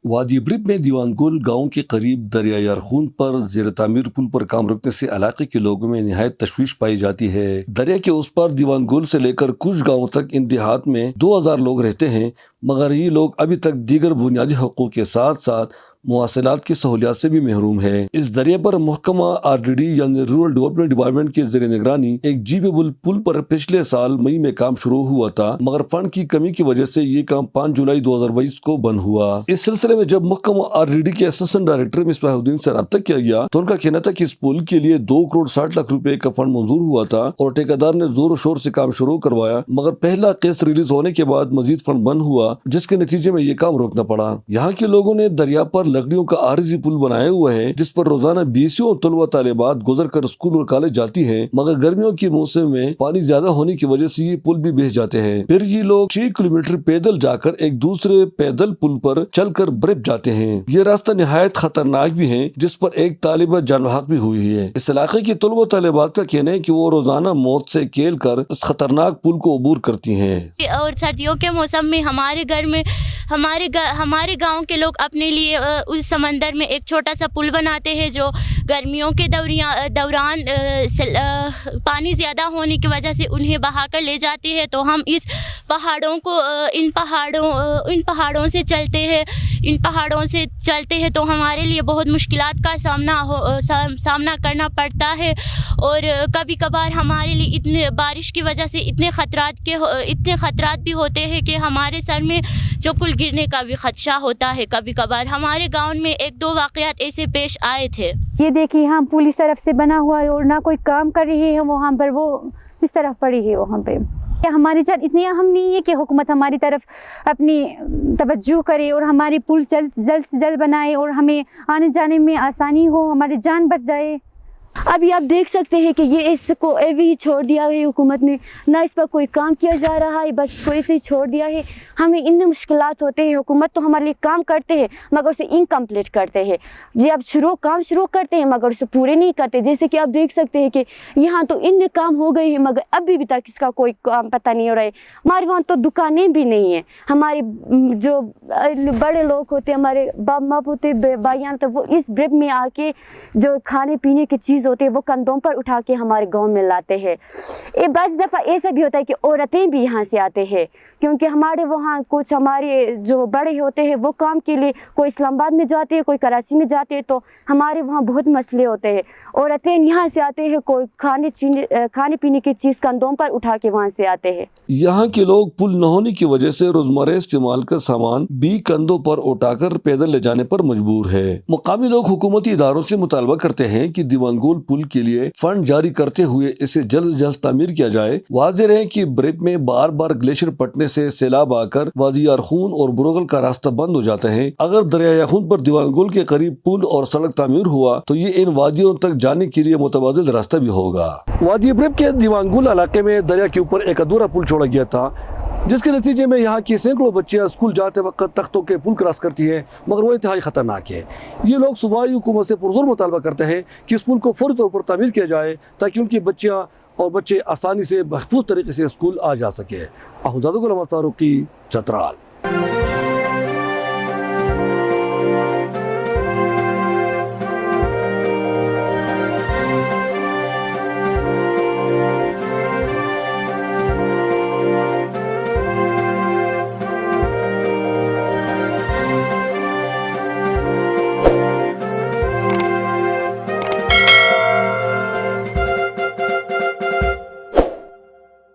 وادی برب میں دیوان گل گاؤں کے قریب دریائے یارخون پر زیر تعمیر پل پر کام رکنے سے علاقے کے لوگوں میں نہایت تشویش پائی جاتی ہے۔ دریا کے اس پار دیوان گل سے لے کر کچھ گاؤں تک ان دیہات میں 2000 لوگ رہتے ہیں، مگر یہ لوگ ابھی تک دیگر بنیادی حقوق کے ساتھ ساتھ مواصلات کی سہولیات سے بھی محروم ہے۔ اس دریا پر محکمہ RDD یعنی رورل ڈیولپمنٹ ڈپارٹمنٹ کے زیر نگرانی ایک جیبیبل پل پر پچھلے سال مئی میں کام شروع ہوا تھا، مگر فنڈ کی کمی کی وجہ سے یہ کام 5 جولائی 2022 کو بند ہوا۔ اس سلسلے میں جب محکمہ RDD کے اسسٹنٹ ڈائریکٹر مصباح الدین سے رابطہ کیا گیا تو ان کا کہنا تھا کہ اس پل کے لیے 2 کروڑ 60 لاکھ روپے کا فنڈ منظور ہوا تھا اور ٹھیکیدار نے زور و شور سے کام شروع کروایا، مگر پہلا قسط ریلیز ہونے کے بعد مزید فنڈ بند ہوا، جس کے نتیجے میں یہ کام روکنا پڑا۔ یہاں کے لوگوں نے دریا پر لکڑیوں کا عارضی پل بنائے ہوئے ہیں، جس پر روزانہ بیسوں طلبہ طالبات گزر کر اسکول اور کالج جاتی ہیں، مگر گرمیوں کے موسم میں پانی زیادہ ہونے کی وجہ سے یہ پل بھی بہہ جاتے ہیں۔ پھر یہ لوگ 6 کلومیٹر پیدل جا کر ایک دوسرے پیدل پل پر چل کر برب جاتے ہیں۔ یہ راستہ نہایت خطرناک بھی ہے، جس پر ایک طالبہ جان بحق بھی ہوئی ہے۔ اس علاقے کے طلبہ طالبات کا کہنا ہے کہ وہ روزانہ موت سے کھیل کر اس خطرناک پل کو عبور کرتی ہیں۔ اور سردیوں کے موسم میں ہمارے گھر میں ہمارے گاؤں کے لوگ اپنے لیے اس سمندر میں ایک چھوٹا سا پل بناتے ہیں، جو گرمیوں کے دوران پانی زیادہ ہونے کی وجہ سے انہیں بہا کر لے جاتی ہے، تو ہم اس ان پہاڑوں سے چلتے ہیں تو ہمارے لیے بہت مشکلات کا سامنا کرنا پڑتا ہے، اور کبھی کبھار ہمارے لیے اتنے بارش کی وجہ سے اتنے خطرات بھی ہوتے ہیں کہ ہمارے سر میں چکل گرنے کا بھی خدشہ ہوتا ہے۔ کبھی کبھار ہمارے گاؤں میں 1-2 واقعات ایسے پیش آئے تھے۔ یہ دیکھیے یہاں پولیس طرف سے بنا ہوا ہے اور نہ کوئی کام کر رہی ہے، وہاں پر وہ اس طرف پڑی ہے۔ وہاں پہ ہماری جان اتنی اہم نہیں ہے کہ حکومت ہماری طرف اپنی توجہ کرے اور ہماری پل جلد سے جلد بنائے اور ہمیں آنے جانے میں آسانی ہو، ہماری جان بچ جائے۔ ابھی آپ دیکھ سکتے ہیں کہ یہ اس کو ایوی ہی چھوڑ دیا ہے حکومت نے، نہ اس پر کوئی کام کیا جا رہا ہے، بس اس کو ایسے ہی چھوڑ دیا ہے۔ ہمیں اتنے مشکلات ہوتے ہیں، حکومت تو ہمارے لیے کام کرتے ہیں مگر اسے انکمپلیٹ کرتے ہیں۔ یہ اب کام شروع کرتے ہیں مگر اسے پورے نہیں کرتے، جیسے کہ آپ دیکھ سکتے ہیں کہ یہاں تو ان کام ہو گئے ہیں مگر ابھی تک اس کا کوئی کام پتہ نہیں ہو رہا ہے۔ ہمارے وہاں تو دکانیں بھی نہیں ہیں، ہمارے جو بڑے لوگ ہوتے ہیں، ہمارے باپ ماں ہوتے بھائیاں، تو وہ اس برب میں آ کے جو کھانے پینے کی چیز ہوتے ہیں وہ کندھوں پر اٹھا کے ہمارے گاؤں میں لاتے ہیں۔ بعض دفعہ ایسا بھی ہوتا ہے کہ عورتیں بھی یہاں سے آتے ہیں، کیونکہ ہمارے وہاں کچھ ہمارے جو بڑے ہوتے ہیں وہ کام کے لیے کوئی اسلام آباد میں جاتے ہیں، کوئی کراچی میں جاتے ہیں، تو ہمارے وہاں بہت مسئلے ہوتے ہیں۔ عورتیں یہاں سے آتے ہیں، کوئی کھانے پینے کی چیز کندھوں پر اٹھا کے وہاں سے آتے ہیں۔ یہاں کے لوگ پل نہ ہونے کی وجہ سے روزمرہ استعمال کا سامان بھی کندھوں پر اٹھا کر پیدل لے جانے پر مجبور ہے۔ مقامی لوگ حکومتی اداروں سے مطالبہ کرتے ہیں کہ دیوان گول پل کے لیے فنڈ جاری کرتے ہوئے اسے جلد سے جلد تعمیر کیا جائے۔ واضح رہے کہ برب میں بار بار گلیشیئر پٹنے سے سیلاب آ کر وادی یارخون اور بروغل کا راستہ بند ہو جاتا ہے۔ اگر دریا یارخون پر دیوان گول کے قریب پل اور سڑک تعمیر ہوا تو یہ ان وادیوں تک جانے کے لیے متبادل راستہ بھی ہوگا۔ وادی برب کے دیوان گل علاقے میں دریا کے اوپر ایک ادھورا پل چھوڑا گیا تھا، جس کے نتیجے میں یہاں کی سینکڑوں بچیاں اسکول جاتے وقت تختوں کے پل کراس کرتی ہیں، مگر وہ انتہائی خطرناک ہے۔ یہ لوگ صوبائی حکومت سے پرزور مطالبہ کرتے ہیں کہ اس پل کو فوری طور پر تعمیر کیا جائے تاکہ ان کی بچیاں اور بچے آسانی سے محفوظ طریقے سے اسکول آ جا سکے۔ احمد زادہ غلام فاروقی، چترال۔